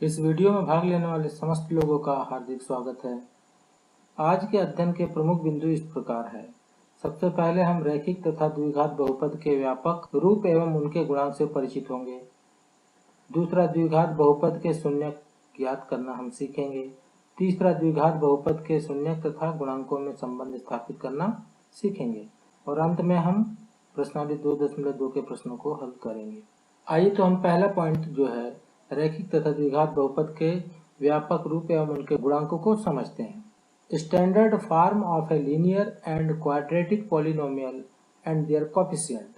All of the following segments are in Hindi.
इस वीडियो में भाग लेने वाले समस्त लोगों का हार्दिक स्वागत है। आज के अध्ययन के प्रमुख बिंदु इस प्रकार है। सबसे पहले हम रैखिक तथा द्विघात बहुपद के व्यापक रूप एवं उनके गुणांक से परिचित होंगे। दूसरा, द्विघात बहुपद के शून्यक ज्ञात करना हम सीखेंगे। तीसरा, द्विघात बहुपद के शून्यक तथा गुणांकों में संबंध स्थापित करना सीखेंगे। और अंत में हम प्रश्नावली 2.2 के प्रश्नों को हल करेंगे। आइए तो हम पहला पॉइंट जो है रैखिक तथा द्विघात बहुपद के व्यापक रूप एवं उनके गुणांकों को समझते हैं। Standard form of a linear and quadratic polynomial and their coefficient.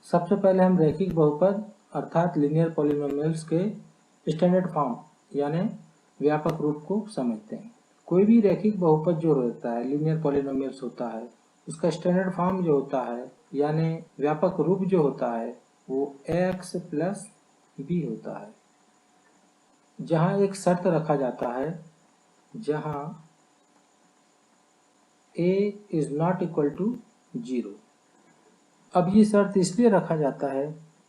सबसे पहले हम रैखिक बहुपद अर्थात लीनियर पॉलिनोमियल्स के स्टैंडर्ड फॉर्म यानी व्यापक रूप को समझते हैं। कोई भी रैखिक बहुपद जो होता है लीनियर पॉलिनोमियल्स होता है, उसका स्टैंडर्ड फॉर्म जो होता है यानी व्यापक रूप जो होता है वो ax प्लस b होता है, जहां एक शर्त रखा जाता है जहां a is not equal to 0। अब ये शर्त इसलिए रखा जाता है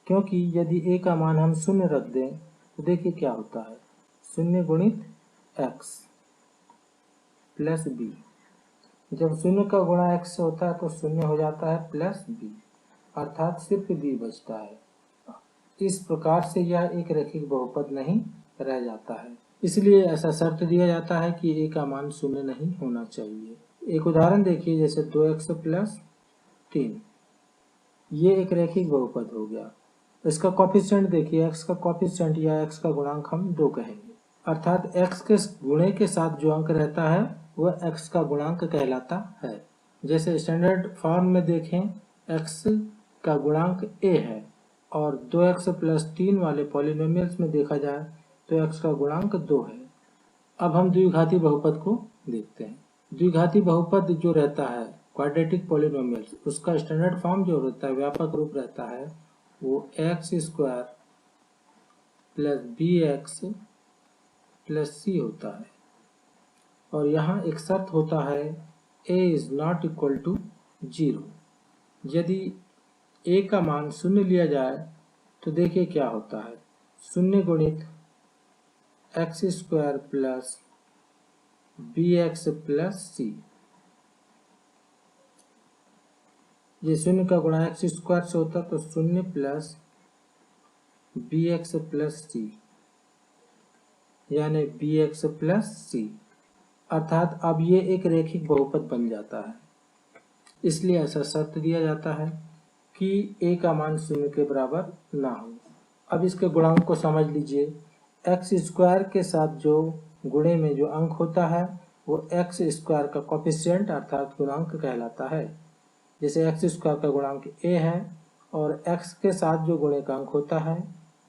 क्योंकि यदि a का मान हम शून्य रख दें तो देखिए क्या होता है, शून्य गुणित x प्लस b। जब शून्य का गुणा x से होता है तो शून्य हो जाता है प्लस b, अर्थात सिर्फ b बचता है। इस प्रकार से यह एक रैखिक बहुपद नहीं रह जाता है, इसलिए ऐसा शर्त दिया जाता है कि a का मान शून्य नहीं होना चाहिए। एक उदाहरण देखिए, जैसे 2x प्लस 3, ये एक रैखिक बहुपद हो गया। इसका कोएफिशिएंट देखिए, x का कोएफिशिएंट या x का गुणांक हम 2 कहेंगे, अर्थात x के गुणे के साथ जो अंक रहता है वह x का गुणांक कहलाता है। जैसे स्टैंडर्ड फॉर्म में देखें, x का गुणांक a है और 2x प्लस 3 वाले पॉलिनोमियल्स में देखा जाए तो x का गुणांक 2 है। अब हम द्विघाती बहुपद को देखते हैं। द्विघाती बहुपद जो रहता है क्वाड्रेटिक पॉलिनोमियल्स, उसका स्टैंडर्ड फॉर्म जो रहता है व्यापक रूप रहता है वो x square plus bx plus c होता है। और यहाँ एक शर्त होता है a is not equal to 0। यदि a का मान शून्य लिया जाए तो देखिए क्या होता है, शून्य गुणित x square plus bx plus c। ये शून्य का गुणा x स्क्वायर से होता तो शून्य प्लस bx प्लस c यानी bx प्लस c, अर्थात अब ये एक रैखिक बहुपद बन जाता है। इसलिए ऐसा शर्त दिया जाता है कि a का मान शून्य के बराबर ना हो। अब इसके गुणांक को समझ लीजिए। x स्क्वायर के साथ जो गुणे में जो अंक होता है वो x स्क्वायर का कोएफिशिएंट अर्थात गुणांक कहलाता है। जैसे x स्क्वायर का गुणांक a है और x के साथ जो गुणे का अंक होता है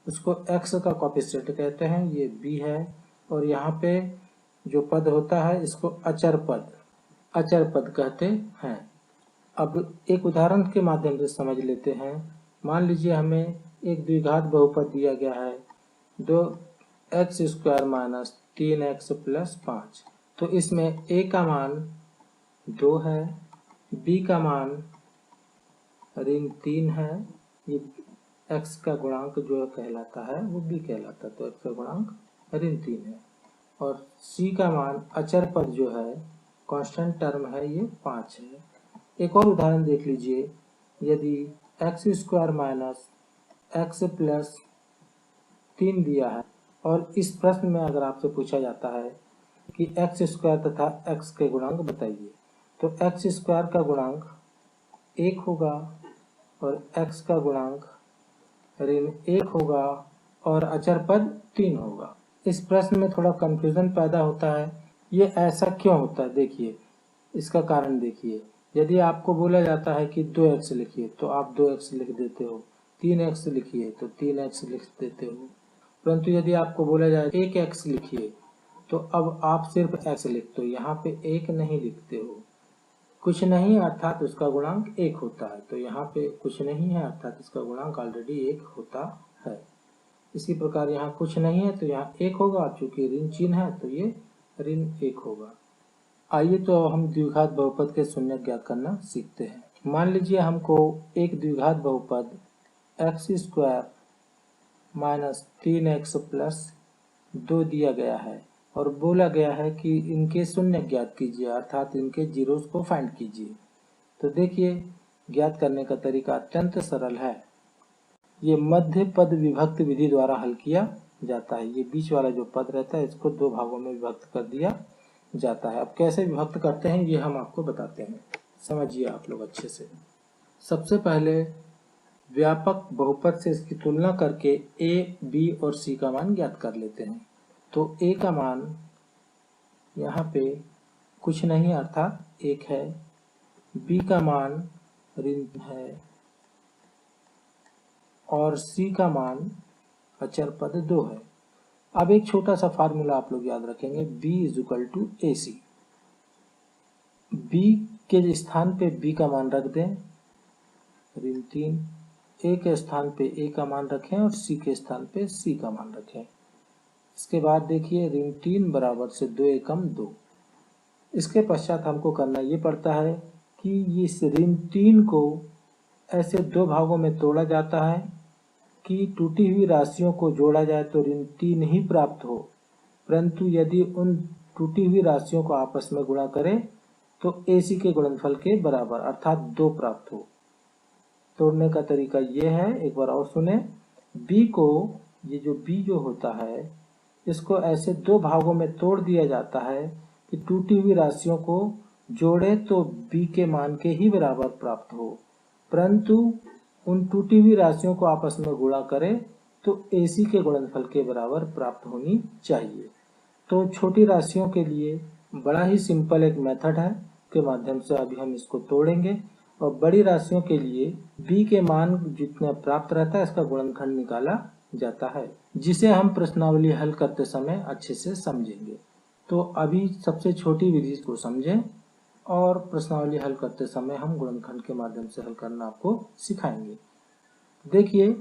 उसको x का कोएफिशिएंट कहते हैं, ये b है। और यहाँ पे जो पद होता है इसको अचर पद कहते हैं। अब एक उदाहरण के माध्यम से समझ लेते हैं। मान लीजिए हमें एक द्विघात बहुपद दिया गया है 2x square minus 3x plus 5। तो इसमें a का मान 2 है, b का मान ऋण 3 है, ये x का गुणांक जो कहलाता है वो b कहलाता है, तो x का गुणांक ऋण 3 है। और c का मान अचर पद जो है कांस्टेंट टर्म है, ये 5 है। एक और उदाहरण देख लीजिए, यदि x square minus x plus 3 दिया है और इस प्रश्न में अगर आपसे पूछा जाता है कि x स्क्वायर तथा x के गुणांक बताइए, तो x स्क्वायर का गुणांक 1 होगा और x का गुणांक ऋण 1 होगा और अचर पद 3 होगा। इस प्रश्न में थोड़ा कंफ्यूजन पैदा होता है, ये ऐसा क्यों होता है? देखिए इसका कारण देखिए। यदि आपको बोला जाता है कि 2x लिखिए तो आप 2x लिख देते हो, 3x लिखिए तो 3x लिख देते हो। परंतु यदि आपको बोला जाए 1x लिखिए तो अब आप सिर्फ x लिखते हो, यहाँ पे 1 नहीं लिखते हो। कुछ नहीं अर्थात उसका गुणांक 1 होता है, तो यहाँ पे कुछ नहीं है अर्थात इसका गुणांक ऑलरेडी 1 होता है। इसी प्रकार यहाँ कुछ नहीं है तो यहाँ 1 होगा, चूंकि ऋण चिन्ह है तो ये ऋण 1 होगा। आइए तो हम द्विघात बहुपद के शून्य ज्ञात करना सीखते हैं। मान लीजिए हमको एक द्विघात बहुपद x square minus 3x plus 2 दिया गया है और बोला गया है कि इनके शून्य ज्ञात कीजिए, अर्थात इनके जीरोस को फाइंड कीजिए। तो देखिए ज्ञात करने का तरीका अत्यंत सरल है। ये मध्य पद विभक्त विधि द्वारा हल किया जाता है। ये बीच वाला जो पद रहता है इसको 2 भागों में विभक्त कर दिया जाता है। अब कैसे विभक्त करते हैं ये हम आपको बताते हैं, समझिए आप लोग अच्छे से। सबसे पहले व्यापक बहुपद से इसकी तुलना करके ए, बी और सी का मान ज्ञात कर लेते हैं। तो ए का मान यहाँ पे कुछ नहीं अर्थात 1 है, बी का मान ऋण है और सी का मान अचर पद 2 है। अब एक छोटा सा फार्मूला आप लोग याद रखेंगे, b equal to A C. B के स्थान पे b का मान रख दें ऋण 3, ए के स्थान पे ए का मान रखें और सी के स्थान पे सी का मान रखें। इसके बाद देखिए ऋण 3 बराबर से 2 एकम 2। इसके पश्चात हमको करना ये पड़ता है कि इस ऋण 3 को ऐसे 2 भागों में तोड़ा जाता है कि टूटी हुई राशियों को जोड़ा जाए तो ऋण 3 ही प्राप्त हो, परंतु यदि उन टूटी हुई राशियों को आपस में गुणा करें तो एसी के गुणनफल के बराबर अर्थात 2 प्राप्त हो। तोड़ने का तरीका ये है, एक बार और सुने। बी को, ये जो बी जो होता है इसको ऐसे 2 भागों में तोड़ दिया जाता है कि टूटी हुई राशियों को जोड़े तो बी के मान के ही बराबर प्राप्त हो, परंतु उन टूटी हुई राशियों को आपस में गुणा करें तो एसी के गुणनफल के बराबर प्राप्त होनी चाहिए। तो छोटी राशियों के लिए बड़ा ही सिंपल एक मेथड है के माध्यम से अभी हम इसको तोड़ेंगे, और बड़ी राशियों के लिए b के मान जितना प्राप्त रहता है इसका गुणनखंड निकाला जाता है, जिसे हम प्रश्नावली हल करते समय अच्छे से समझेंगे। तो अभी सबसे छोटी विधि को समझें और प्रश्नावली हल करते समय हम गुणनखंड के माध्यम से हल करना आपको सिखाएंगे। देखिए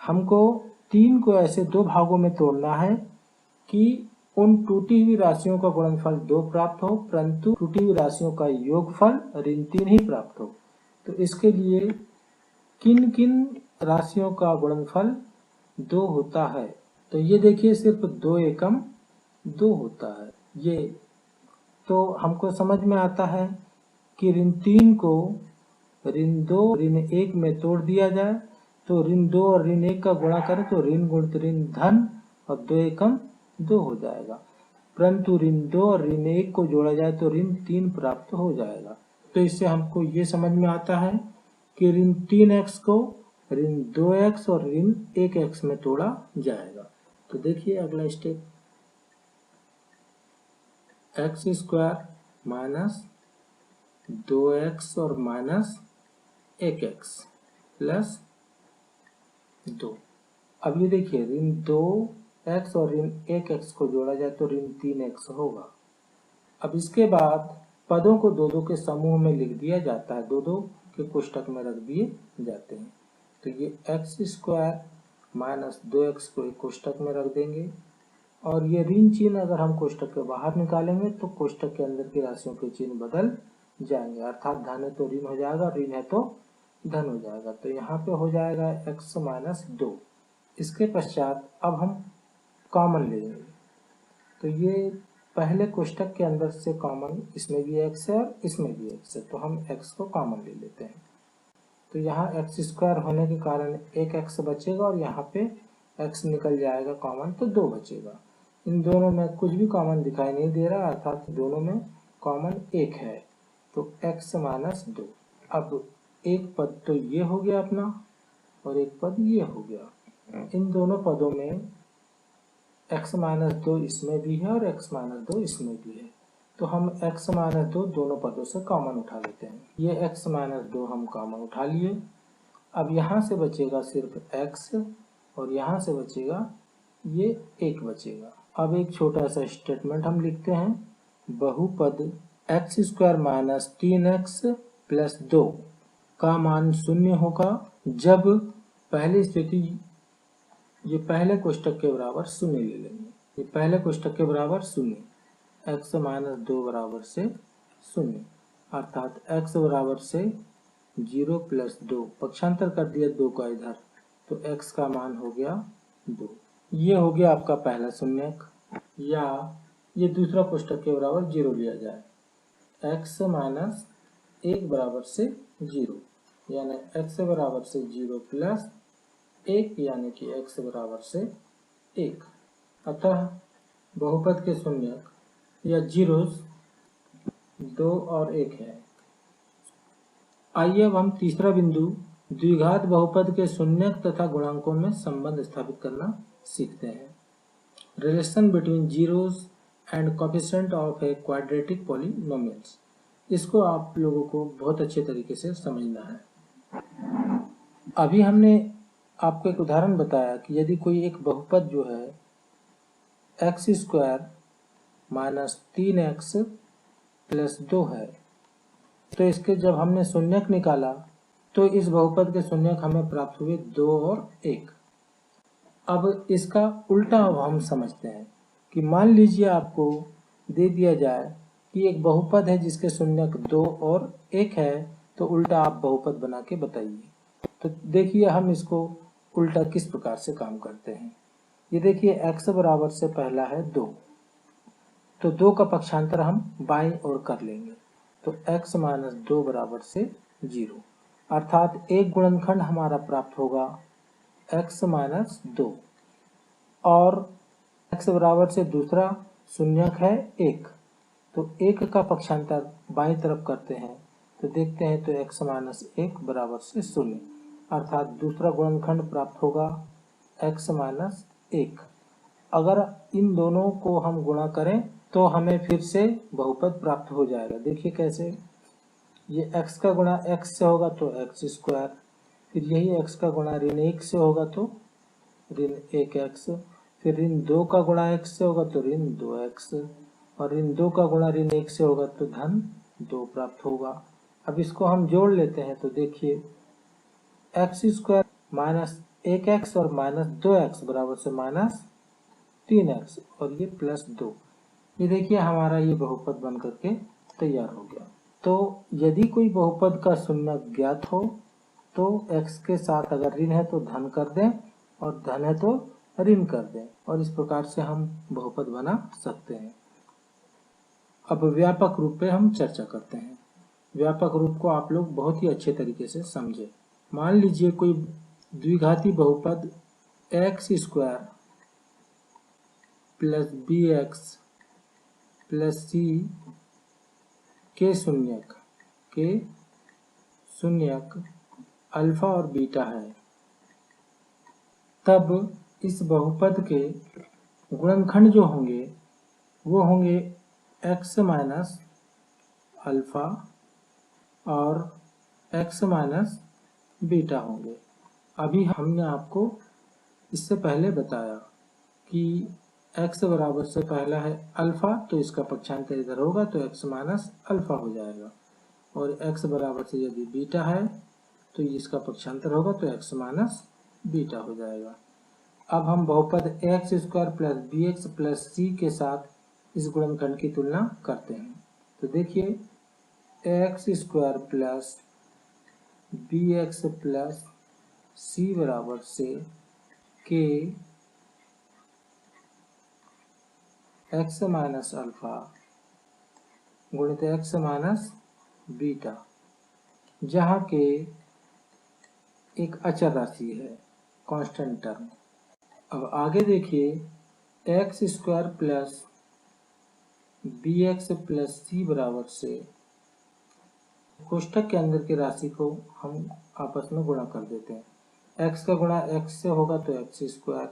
हमको 3 को ऐसे 2 भागों में तोड़ना है कि उन टूटी हुई राशियों का गुणनफल 2 प्राप्त हो, परंतु टूटी हुई राशियों का योगफल ऋण 3 ही प्राप्त हो। तो इसके लिए किन किन राशियों का गुणनफल 2 होता है, तो ये देखिए सिर्फ 2 एकम 2 होता है। ये तो हमको समझ में आता है कि ऋण 3 को ऋण 2 ऋण 1 में तोड़ दिया जाए तो ऋण 2 और ऋण 1 का गुणा करें तो ऋण गुणित ऋण धन और 2 एकम 2 हो जाएगा, परंतु ऋण 2 और ऋण 1 को जोड़ा जाए तो ऋण 3 प्राप्त हो जाएगा। तो इससे हमको ये समझ में आता है कि ऋण 3x को ऋण 2x और ऋण 1x में तोड़ा जाएगा। तो देखिए अगला step, x square minus 2x और माइनस 1x प्लस 2। अब ये देखिए ऋण 2x और ऋण 1x को जोड़ा जाए तो ऋण 3x होगा। अब इसके बाद पदों को 2-2 के समूह में लिख दिया जाता है, 2-2 के कोष्टक में रख दिए जाते हैं। तो ये x स्क्वायर माइनस 2x को एक कोष्टक में रख देंगे और ये ऋण चिन्ह अगर हम कोष्टक के बाहर निकालेंगे तो कोष्टक के अंदर की राशियों के चिन्ह बदल जाएंगे, अर्थात धन है तो ऋण हो जाएगा, ऋण है तो धन हो जाएगा। तो यहाँ पे हो जाएगा x माइनस 2। इसके पश्चात अब हम कॉमन ले लेंगे, तो ये पहले कोष्टक के अंदर से कॉमन, इसमें भी x है और इसमें भी x है, तो हम x को कॉमन ले लेते हैं। तो यहाँ x स्क्वायर होने के कारण एक x बचेगा और यहाँ पे x निकल जाएगा कॉमन तो 2 बचेगा। इन दोनों में कुछ भी कॉमन दिखाई नहीं दे रहा, अर्थात दोनों में कॉमन 1 है, तो x माइनस 2। अब एक पद तो ये हो गया अपना और एक पद ये हो गया। इन दोनों पदों में x माइनस 2 इसमें भी है और x माइनस 2 इसमें भी है, तो हम x माइनस 2 दोनों पदों से कॉमन उठा लेते हैं। ये x माइनस 2 हम कॉमन उठा लिए। अब यहाँ से बचेगा सिर्फ x और यहाँ से बचेगा ये 1 बचेगा। अब एक छोटा सा स्टेटमेंट हम लिखते हैं, बहुपद x square minus 3x plus 2 का मान 0 होगा जब पहली स्थिति, ये पहले कोष्टक के बराबर 0 ले लेंगे, ये पहले कोष्टक के बराबर 0, x माइनस 2 बराबर से 0, अर्थात x बराबर से 0 प्लस 2, पक्षांतर कर दिया 2 का इधर, तो x का मान हो गया 2। ये हो गया आपका पहला शून्यक, या ये दूसरा कोष्टक के बराबर 0 लिया जाए, x माइनस 1 बराबर से 0, यानी x बराबर से 0 प्लस 1, यानी कि x बराबर से 1। अतः बहुपद के शून्यक या जीरोस 2 और 1 है। आइए अब हम तीसरा बिंदु द्विघात बहुपद के शून्यक तथा गुणांकों में संबंध स्थापित करना सीखते हैं। Relation between zeros and coefficient of a quadratic polynomials, इसको आप लोगों को बहुत अच्छे तरीके से समझना है। अभी हमने आपको एक उदाहरण बताया कि यदि कोई एक बहुपद जो है x square minus 3x plus 2 है, तो इसके जब हमने शून्यक निकाला तो इस बहुपद के शून्यक हमें प्राप्त हुए 2 और 1। अब इसका उल्टा अब हम समझते हैं कि मान लीजिए आपको दे दिया जाए कि एक बहुपद है जिसके शून्यक 2 और 1 है, तो उल्टा आप बहुपद बना के बताइए। तो देखिए हम इसको उल्टा किस प्रकार से काम करते हैं। ये देखिए x बराबर से पहला है 2, तो 2 का पक्षांतर हम बाईं ओर कर लेंगे, तो x माइनस 2 बराबर से 0, अर्थात एक गुणनखंड हमारा प्राप्त होगा x माइनस 2, और x बराबर से दूसरा शून्यक है 1, तो 1 का पक्षांतर बाईं तरफ करते हैं तो देखते हैं तो x माइनस 1 बराबर से 0, अर्थात दूसरा गुणनखंड प्राप्त होगा x माइनस 1। अगर इन दोनों को हम गुणा करें तो हमें फिर से बहुपद प्राप्त हो जाएगा। देखिए कैसे, ये x का गुणा x से होगा तो x स्क्वायर, फिर यही x का गुणा ऋण 1 से होगा तो ऋण 1x, फिर ऋण 2 का गुणा x से होगा तो ऋण 2x, और ऋण 2 का गुणा ऋण 1 से होगा तो धन 2 प्राप्त होगा। अब इसको हम जोड़ लेते हैं तो देखिए x स्क्वायर माइनस 1x और माइनस 2x बराबर से माइनस 3x, और ये प्लस 2। ये देखिए हमारा ये बहुपद बन करके तैयार हो गया। तो यदि कोई बहुपद का शून्यक ज्ञात हो तो x के साथ अगर ऋण है तो धन कर दें, और धन है तो ऋण कर दें, और इस प्रकार से हम बहुपद बना सकते हैं। अब व्यापक रूप पे हम चर्चा करते हैं। व्यापक रूप को आप लोग बहुत ही अच्छे तरीके से समझे। मान लीजिए कोई द्विघाती बहुपद x square plus b x plus c के शून्यक अल्फा और बीटा है, तब इस बहुपद के गुणनखंड जो होंगे वो होंगे x माइनस अल्फा और x माइनस बीटा होंगे। अभी हमने आपको इससे पहले बताया कि x बराबर से पहला है अल्फा, तो इसका पक्षांतर इधर होगा तो x माइनस अल्फा हो जाएगा, और x बराबर से यदि बीटा है तो इसका पक्षांतर होगा तो x माइनस बीटा हो जाएगा। अब हम बहुपद x square plus b x plus c के साथ इस गुणनखंड की तुलना करते हैं। तो देखिए x square plus b x plus c बराबर से के एक्स माइनस अल्फा गुणित एक्स माइनस बीटा, जहाँ के एक अचर राशि है, कांस्टेंट टर्म। अब आगे देखिए x square plus b x plus c बराबर से कोष्ठक के अंदर की राशि को हम आपस में गुणा कर देते हैं। x का गुणा x से होगा तो एक्स स्क्वायर,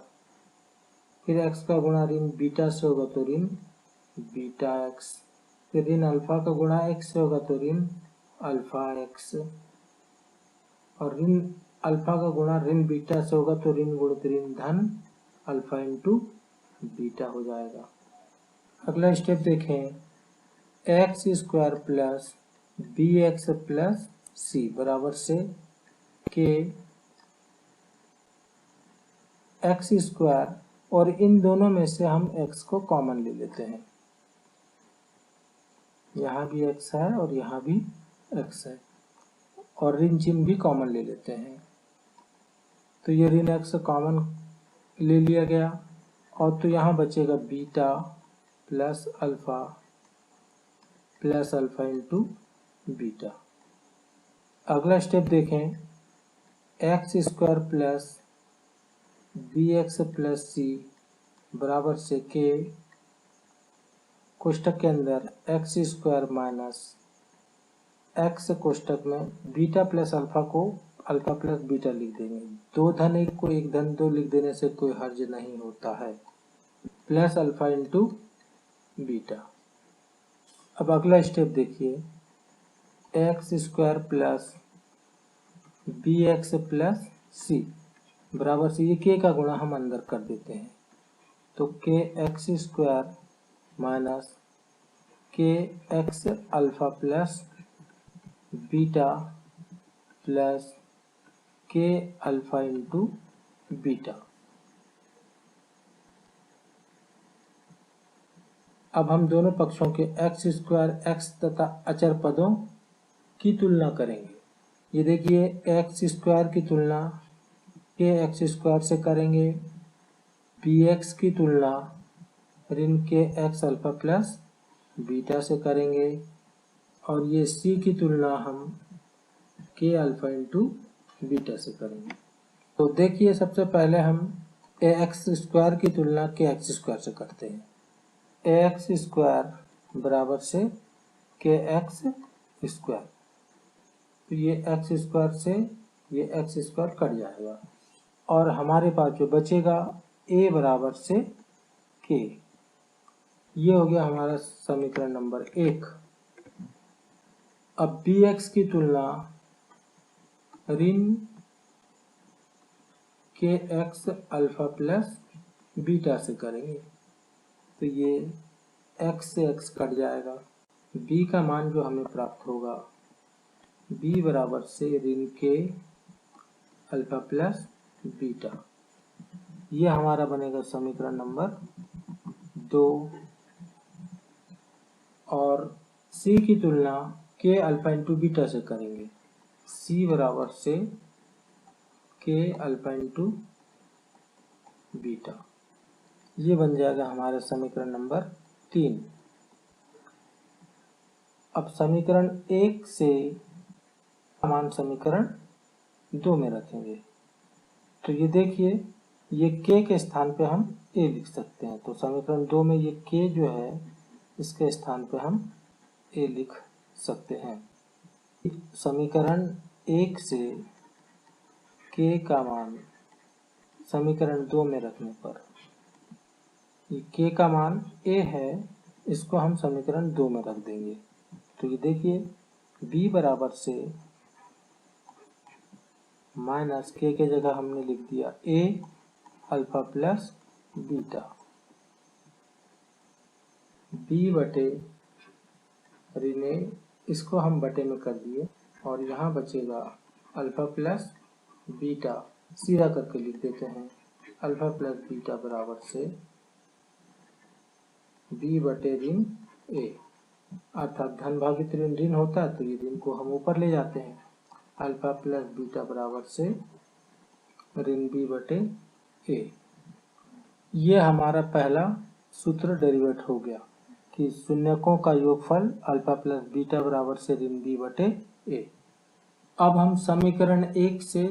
फिर x का गुणा ऋण बीटा से होगा तो ऋण बीटा x, फिर ऋण अल्फा का गुणा x से होगा तो ऋण अल्फा x, और ऋण अल्फा का गुणा ऋण बीटा से होगा तो ऋण गुणित ऋण धन अल्फा इंटू बीटा हो जाएगा। अगला स्टेप देखें, x square plus b x plus c बराबर से के एक्स स्क्वायर, और इन दोनों में से हम x को कॉमन ले लेते हैं। यहाँ भी x है और यहाँ भी x है, और ऋण चिन्ह भी कॉमन ले लेते हैं। तो ये ऋण x कॉमन ले लिया गया, और तो यहाँ बचेगा beta plus alpha into beta. अगला स्टेप देखें, x square plus b x plus c बराबर से के कोष्टक के अंदर एक्स स्क्वायर माइनस एक्स कोष्टक में बीटा प्लस अल्फा को अल्फा प्लस बीटा लिख देंगे। 2 धन 1 को 1 धन 2 लिख देने से कोई हर्ज नहीं होता है, प्लस अल्फा इंटू बीटा। अब अगला स्टेप देखिए, x square plus b x plus c बराबर से ये के का गुणा हम अंदर कर देते हैं, तो के एक्स स्क्वायर माइनस के x alpha plus beta plus के अल्फा इंटू बीटा। अब हम दोनों पक्षों के एक्स स्क्वायर एक्स तथा अचर पदों की तुलना करेंगे। ये देखिए, एक्स स्क्वायर की तुलना के एक्स स्क्वायर से करेंगे, बी एक्स की तुलना ऋण के एक्स अल्फा प्लस बीटा से करेंगे, और ये सी की तुलना हम के अल्फा इंटू बीटा से करेंगे। तो देखिए, सबसे पहले हम ए एक्स स्क्वायर की तुलना के एक्स स्क्वायर से करते हैं। ए एक्स स्क्वायर बराबर से के एक्स स्क्वायर, तो ये एक्स स्क्वायर से ये एक्स स्क्वायर कट जाएगा और हमारे पास जो बचेगा ए बराबर से के। ये हो गया हमारा समीकरण नंबर 1। अब बी एक्स की तुलना ऋण के एक्स अल्फा प्लस बीटा से करेंगे, तो ये एक्स से एक्स कट जाएगा। बी का मान जो हमें प्राप्त होगा, बी बराबर से ऋण के अल्फा प्लस बीटा। ये हमारा बनेगा समीकरण नंबर 2। और सी की तुलना के अल्फा इंटू बीटा से करेंगे, सी बराबर से के अल्फा इंटू बीटा। ये बन जाएगा हमारा समीकरण नंबर 3। अब समीकरण 1 से समान समीकरण 2 में रखेंगे, तो ये देखिए, ये के स्थान पे हम ए लिख सकते हैं, तो समीकरण 2 में ये के जो है इसके स्थान पे हम ए लिख सकते हैं। समीकरण 1 से के का मान समीकरण 2 में रखने पर ये के का मान ए है, इसको हम समीकरण 2 में रख देंगे, तो ये देखिए, बी बराबर से माइनस के जगह हमने लिख दिया ए अल्फा प्लस बीटा, बी बटे ऋण ए, इसको हम बटे में कर दिए, और यहाँ बचेगा अल्फा प्लस बीटा, सीधा करके लिख देते हैं, अल्फा प्लस बीटा बराबर से बी बटे ऋण ए, अर्थात धन भागित ऋण ऋण होता है, तो ये ऋण को हम ऊपर ले जाते हैं। अल्फा प्लस बीटा बराबर से ऋण बी बटे ए। ये हमारा पहला सूत्र डेरिवेट हो गया कि शून्यकों का योगफल अल्फा प्लस बीटा बराबर से ऋण बी बटे ए। अब हम समीकरण 1 से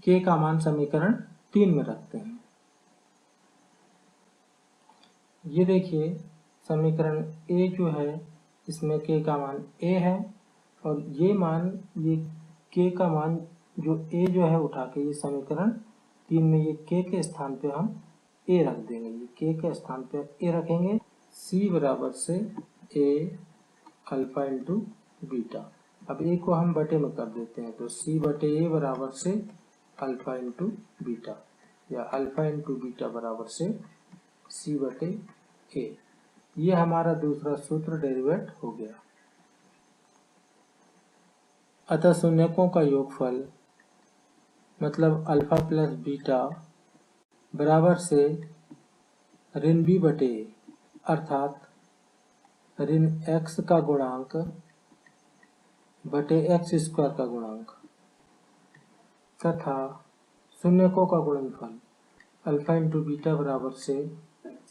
के का मान समीकरण 3 में रखते हैं। ये देखिए, समीकरण ए जो है इसमें के का मान ए है, और ये मान ये के का मान जो ए जो है उठा के ये समीकरण 3 में ये के स्थान पे हम ए रख देंगे, ये के स्थान पे ए रखेंगे। सी बराबर से ए अल्फा इंटू बीटा। अब ए को हम बटे में कर देते हैं, तो सी बटे ए बराबर से अल्फा इंटू बीटा, या अल्फा इंटू बीटा बराबर से सी बटे ए। ये हमारा दूसरा सूत्र डेरिवेट हो गया। अतः शून्यकों का योगफल मतलब अल्फा प्लस बीटा बराबर से ऋण बी बटे ए, अर्थात ऋण एक्स का गुणांक बटे एक्स स्क्वायर का गुणांक, तथा शून्यकों का गुणनफल अल्फा इंटू बीटा बराबर से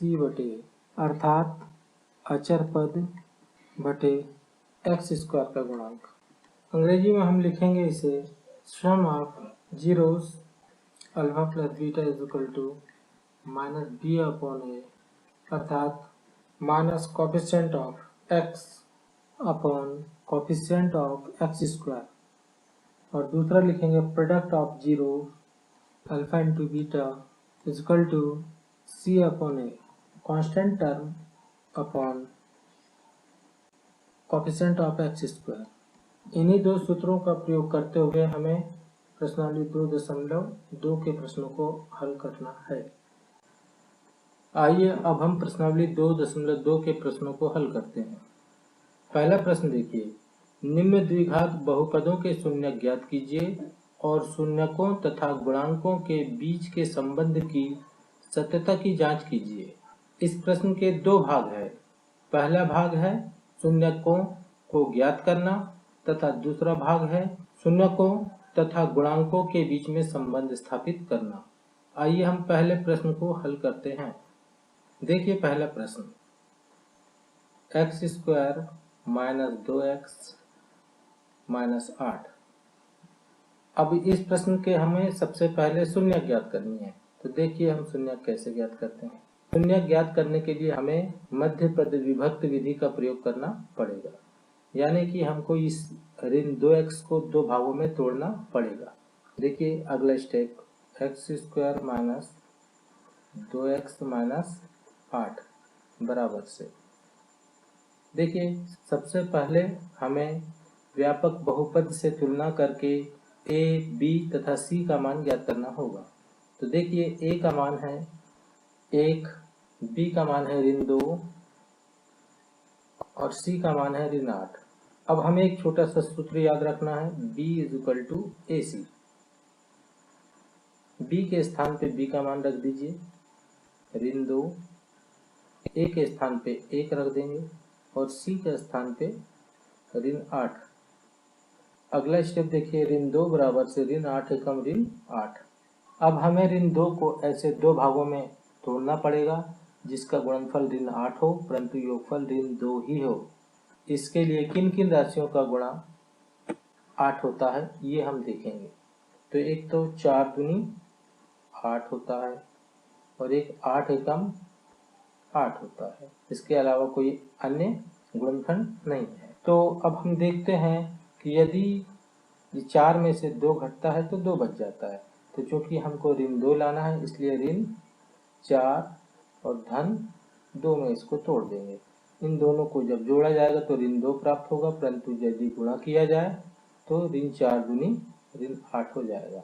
सी बटे अर्थात अचर पद बटे एक्स स्क्वायर का गुणांक। अंग्रेजी में हम लिखेंगे इसे sum of zeros alpha plus beta is equal to minus b upon a, अर्थात minus coefficient of x upon coefficient of x square. और दूसरा लिखेंगे product of zero alpha into beta is equal to c upon a, constant term upon coefficient of x square. इन्हीं दो सूत्रों का प्रयोग करते हुए हमें प्रश्नावली 2.2 के प्रश्नों को हल करना है। आइए अब हम प्रश्नावली 2.2 के प्रश्नों को हल करते हैं। पहला प्रश्न देखिए, निम्न द्विघात बहुपदों के शून्यक ज्ञात कीजिए और शून्यकों तथा गुणांकों के बीच के संबंध की सत्यता की जांच कीजिए। इस प्रश्न के दो भाग हैं। पहला भाग है शून्यकों को ज्ञात करना तथा दूसरा भाग है शून्यकों तथा गुणांकों के बीच में संबंध स्थापित करना। आइए हम पहले प्रश्न को हल करते हैं। देखिए पहला प्रश्न, x square minus 2x minus 8। अब इस प्रश्न के हमें सबसे पहले शून्य ज्ञात करनी है। तो देखिए हम शून्य कैसे ज्ञात करते हैं। शून्य ज्ञात करने के लिए हमें मध्य पद विभक्त विधि का प्रयोग करना पड़ेगा, यानी कि हमको इस ऋण 2x को दो भागों में तोड़ना पड़ेगा। देखिए अगला step, x square minus 2x minus 8 बराबर से। देखिए सबसे पहले हमें व्यापक बहुपद से तुलना करके a, b तथा c का मान ज्ञात करना होगा। तो देखिए a का मान है 1, b का मान है ऋण 2 और c का मान है ऋण 8। अब हमें एक छोटा सा सूत्र याद रखना है, b is equal to AC। b के स्थान पे b का मान रख दीजिए ऋण 2, a के स्थान पे 1 रख देंगे और c के स्थान पे ऋण 8। अगला स्टेप देखिए, ऋण 2 बराबर से ऋण 8 एकम ऋण 8। अब हमें ऋण 2 को ऐसे दो भागों में तोड़ना पड़ेगा जिसका गुणनफल ऋण 8 हो परंतु योगफल ऋण 2 ही हो। इसके लिए किन किन राशियों का गुणा 8 होता है ये हम देखेंगे। तो एक तो 4 दूनी 8 होता है और एक 8 एकम 8 होता है। इसके अलावा कोई अन्य गुणनफल नहीं है। तो अब हम देखते हैं कि यदि 4 में से 2 घटता है तो 2 बच जाता है। तो चूंकि हमको ऋण 2 लाना है इसलिए ऋण 4 और धन 2 में इसको तोड़ देंगे। इन दोनों को जब जोड़ा जाएगा तो ऋण 2 प्राप्त होगा, परंतु यदि गुणा किया जाए तो ऋण 4 दूनी ऋण 8 हो जाएगा।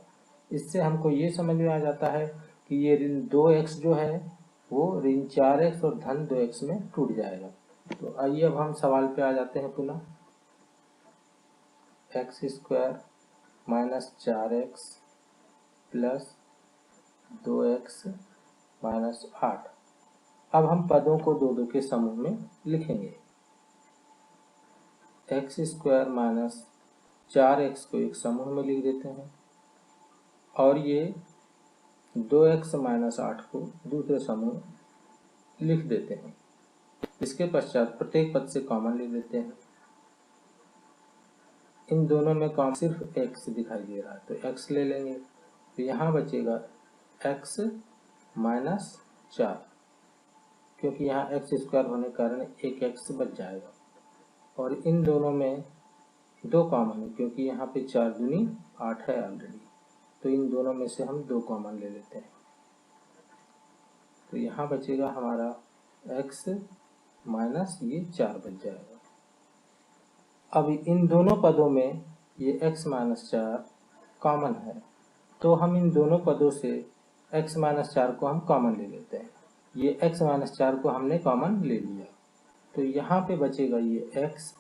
इससे हमको ये समझ में आ जाता है कि ये ऋण 2x जो है वो ऋण 4x और धन 2x में टूट जाएगा। तो आइए अब हम सवाल पे आ जाते हैं पुनः। X square minus 4x plus 2x minus 8। अब हम पदों को दो दो के समूह में लिखेंगे। एक्स स्क्वायर माइनस 4x को एक समूह में लिख देते हैं और ये 2x माइनस 8 को दूसरे समूह लिख देते हैं। इसके पश्चात प्रत्येक पद से कॉमन ले लेते हैं। इन दोनों में कॉमन सिर्फ x दिखाई दे रहा है तो x ले लेंगे। तो यहाँ बचेगा x माइनस 4, क्योंकि यहाँ एक्स स्क्वायर होने के कारण एक x बच जाएगा। और इन दोनों में 2 कॉमन है क्योंकि यहाँ पे 4 दूनी 8 है ऑलरेडी। तो इन दोनों में से हम 2 कॉमन ले लेते हैं। तो यहाँ बचेगा हमारा x माइनस ये 4 बच जाएगा। अब इन दोनों पदों में ये x माइनस 4 कॉमन है तो हम इन दोनों पदों से x माइनस 4 को हम कॉमन ले लेते हैं। ये x माइनस 4 को हमने कॉमन ले लिया तो यहाँ पे बचेगा ये x,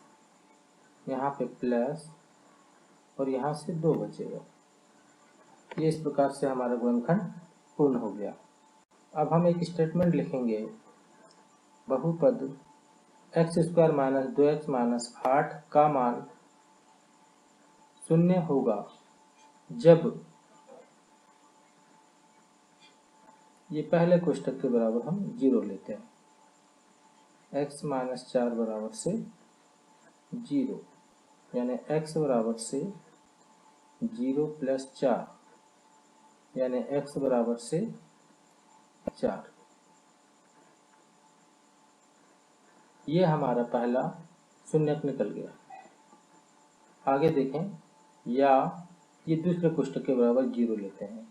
यहाँ पे प्लस और यहाँ से 2 बचेगा। ये इस प्रकार से हमारा गुणनखंड पूर्ण हो गया। अब हम एक स्टेटमेंट लिखेंगे, बहुपद x square minus 2x minus 8 का मान शून्य होगा जब ये पहले कोष्टक के बराबर हम 0 लेते हैं। x माइनस 4 बराबर से 0, यानी x बराबर से 0 प्लस 4, यानी x बराबर से 4। ये हमारा पहला शून्यक निकल गया। आगे देखें, या ये दूसरे कोष्टक के बराबर 0 लेते हैं।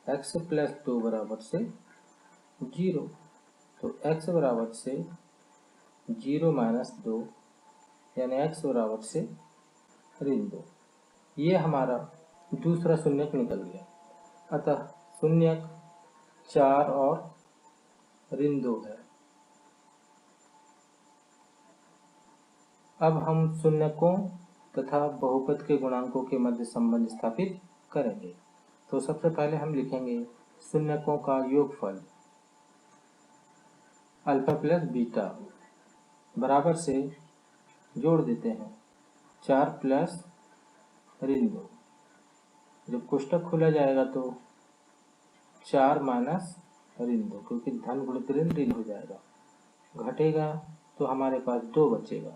x प्लस 2 बराबर से 0, तो x बराबर से 0 माइनस 2, यानी x बराबर से ऋण 2। ये हमारा दूसरा शून्यक निकल गया। अतः शून्यक 4 और ऋण 2 है। अब हम शून्यकों तथा बहुपद के गुणांकों के मध्य संबंध स्थापित करेंगे। तो सबसे पहले हम लिखेंगे शून्यकों का योगफल अल्फा प्लस बीटा बराबर से जोड़ देते हैं 4 प्लस ऋण 2। जब कोष्टक खोला जाएगा तो 4 माइनस ऋण 2, क्योंकि धन गुणित ऋण ऋण हो जाएगा। घटेगा तो हमारे पास 2 बचेगा,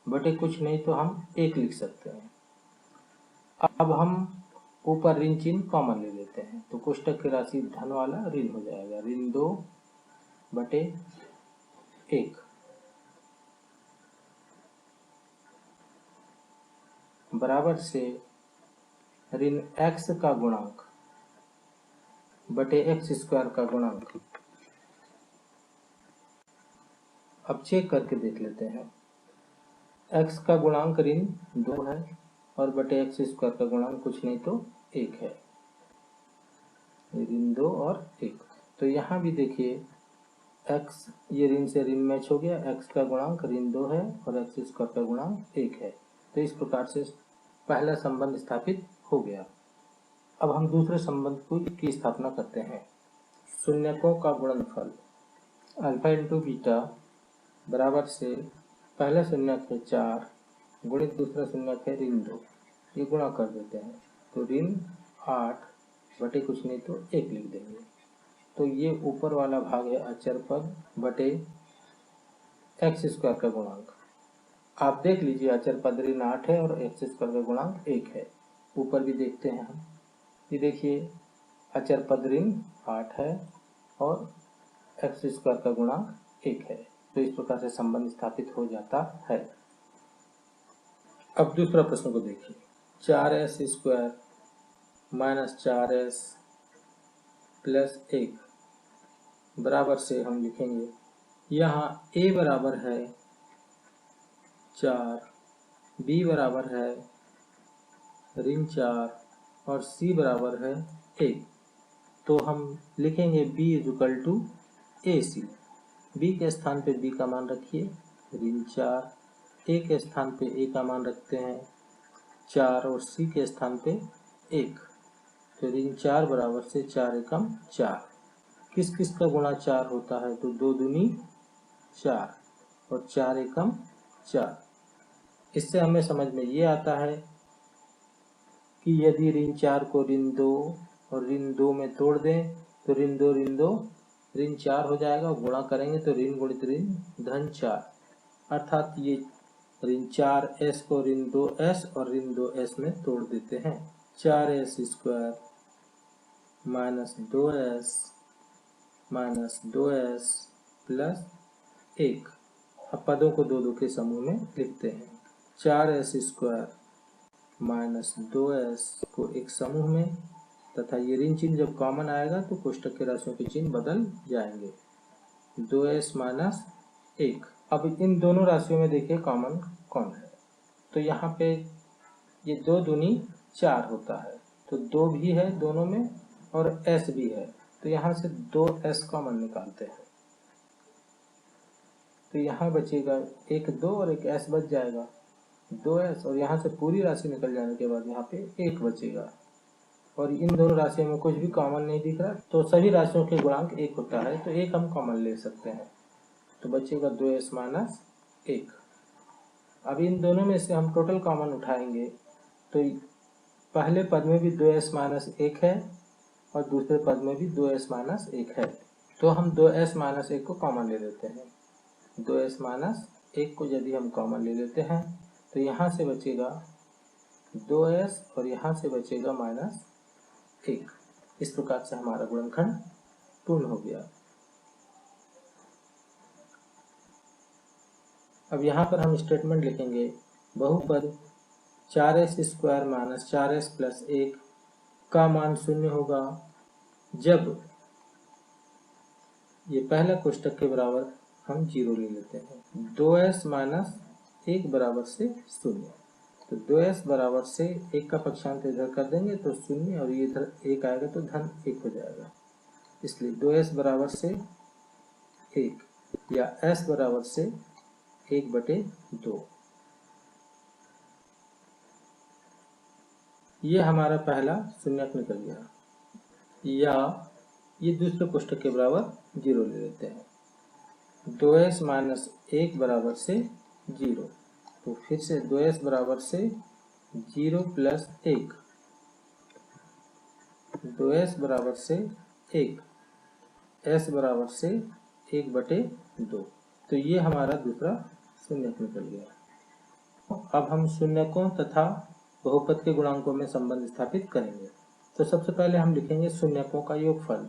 बटे कुछ नहीं तो हम 1 लिख सकते हैं। अब हम ऊपर ऋण चिन्ह कॉमन ले लेते हैं, तो कोष्टक की राशि धन वाला ऋण हो जाएगा। ऋण 2 बटे 1 बराबर से ऋण x का गुणांक बटे x स्क्वायर का गुणांक। अब चेक करके देख लेते हैं। x का गुणांक ऋण 2 है और बटे x स्क्वायर का गुणांक कुछ नहीं तो 1 है। ऋण 2 और 1, तो यहाँ भी देखिए x ये ऋण से ऋण मैच हो गया। x का गुणांक ऋण 2 है और x स्क्वायर का गुणांक 1 है। तो इस प्रकार से पहला संबंध स्थापित हो गया। अब हम दूसरे संबंध की स्थापना करते हैं। शून्यकों का गुणनफल अल्फा इंटू बीटा बराबर से पहला शून्यक है 4 गुणित दूसरा शून्यक है ऋण 2, ये गुणा कर देते हैं तो ऋण 8 बटे कुछ नहीं तो 1 लिख देंगे। तो ये ऊपर वाला भाग है अचर पद बटे x स्क्वायर का गुणांक। आप देख लीजिए अचर पद ऋण 8 है और x स्क्वायर का गुणांक 1 है। ऊपर भी देखते हैं हम, ये देखिए अचर पद ऋण 8 है और x स्क्वायर का गुणांक 1 है। तो इस प्रकार से संबंध स्थापित हो जाता है। अब दूसरा प्रश्न को देखिए। 4s square minus 4s plus 1 बराबर से हम लिखेंगे, यहाँ a बराबर है 4, b बराबर है ऋण 4 और c बराबर है 1। तो हम लिखेंगे b equal to AC। b के स्थान पे b का मान रखिए ऋण 4, a के स्थान पे a का मान रखते हैं 4 और c के स्थान पे 1। तो ऋण 4 बराबर से 4 एकम 4। किस किस का गुणा 4 होता है? तो 2 दूनी 4 और 4 एकम 4। इससे हमें समझ में ये आता है कि यदि ऋण 4 को ऋण 2 और ऋण 2 में तोड़ दें तो ऋण 2 ऋण 4 हो जाएगा। गुणा करेंगे तो ऋण गुणित ऋण धन 4, अर्थात ये ऋण 4s को ऋण 2s और ऋण 2s में तोड़ देते हैं। 4s square minus 2s plus 1। अब पदों को 2 2 के समूह में लिखते हैं। 4s स्क्वायर माइनस 2s को एक समूह में, तथा ये ऋण चिन्ह जब कॉमन आएगा तो कोष्टक के राशियों के चिन्ह बदल जाएंगे। 2s minus 1। अब इन दोनों राशियों में देखिए कॉमन कौन है, तो यहाँ पे ये 2 दूनी 4 होता है, तो 2 भी है दोनों में और s भी है, तो यहाँ से 2s कॉमन निकालते हैं। तो यहाँ बचेगा एक 2 और एक s बच जाएगा 2s, और यहाँ से पूरी राशि निकल जाने के बाद यहाँ पे 1 बचेगा। और इन दोनों राशियों में कुछ भी कॉमन नहीं दिख रहा, तो सभी राशियों के गुणांक 1 होता है, तो 1 हम कॉमन ले सकते हैं। तो बचेगा 2s माइनस 1। अब इन दोनों में से हम टोटल कॉमन उठाएंगे तो पहले पद में भी 2s माइनस 1 है और दूसरे पद में भी 2s माइनस 1 है। तो हम 2s माइनस 1 को कॉमन ले लेते हैं। 2s माइनस 1 को यदि हम कॉमन ले लेते हैं तो यहाँ से बचेगा 2s और यहाँ से बचेगा माइनस 1। इस प्रकार से हमारा गुणनखंड पूर्ण हो गया। अब यहाँ पर हम स्टेटमेंट लिखेंगे, बहुपद 4s square minus 4s plus 1 का मान शून्य होगा जब ये पहला कोष्टक के बराबर हम 0 ले लेते हैं। 2s माइनस 1 बराबर से 0, तो 2s बराबर से 1 का पक्षांतर इधर कर देंगे तो 0 और ये इधर 1 आएगा तो धन 1 हो जाएगा। इसलिए 2s बराबर से 1 या s बराबर से 1/2। ये हमारा पहला शून्यक निकल गया। या ये दूसरे कोष्टक के बराबर 0 ले लेते हैं। 2s माइनस 1 बराबर से 0, तो फिर से 2s बराबर से 0 प्लस 1, 2s बराबर से 1, s बराबर से 1/2। तो ये हमारा दूसरा शून्यक निकल गया। अब हम शून्यकों तथा बहुपद के गुणांकों में संबंध स्थापित करेंगे। तो सबसे पहले हम लिखेंगे शून्यकों का योगफल।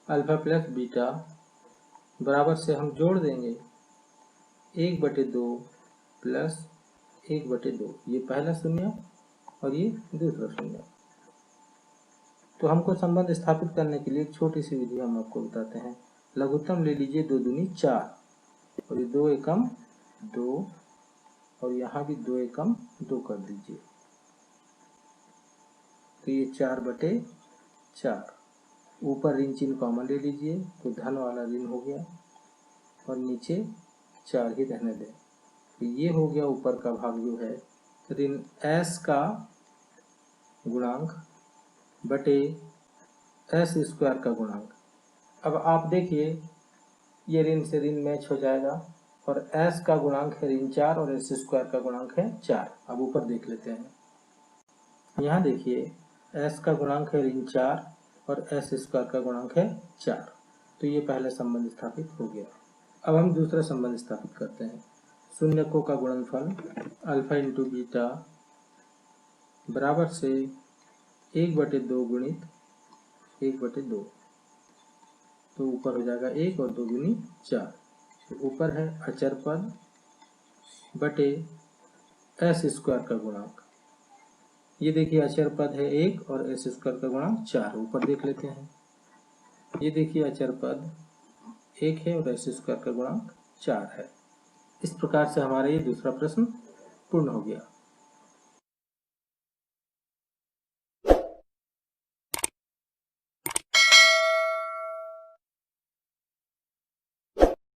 अल्फा प्लस बीटा बराबर से हम जोड़ देंगे 1/2 प्लस 1/2। ये पहला शून्य और ये दूसरा शून्य। तो हमको संबंध स्थापित करने के लिए एक छोटी सी विधि हम आपको बताते हैं। लघुत्तम ले लीजिए 2 दूनी 4 और ये 2 एकम 2 और यहाँ भी 2 एकम 2 कर दीजिए, तो ये 4/4। ऊपर ऋण चिन्ह कॉमन ले लीजिए तो धन वाला ऋण हो गया और नीचे 4 ही रहने दें। तो ये हो गया ऊपर का भाग जो है ऋण s का गुणांक बटे s स्क्वायर का गुणांक। अब आप देखिए ये ऋण से ऋण मैच हो जाएगा और s का गुणांक है ऋण 4 और s स्क्वायर का गुणांक है 4। अब ऊपर देख लेते हैं। यहाँ देखिए s का गुणांक है ऋण 4 और s स्क्वायर का गुणांक है 4। तो ये पहला संबंध स्थापित हो गया। अब हम दूसरा संबंध स्थापित करते हैं। शून्यकों का गुणनफल अल्फा इंटू बीटा बराबर से 1/2 गुणित 1/2। तो ऊपर हो जाएगा 1 और 2 दूनी 4। तो ऊपर है अचर पद बटे s स्क्वायर का गुणांक। ये देखिए अचर पद है 1 और s स्क्वायर का गुणांक 4। ऊपर देख लेते हैं। ये देखिए अचर पद 1 है और s स्क्वायर का गुणांक 4 है। इस प्रकार से हमारा ये दूसरा प्रश्न पूर्ण हो गया।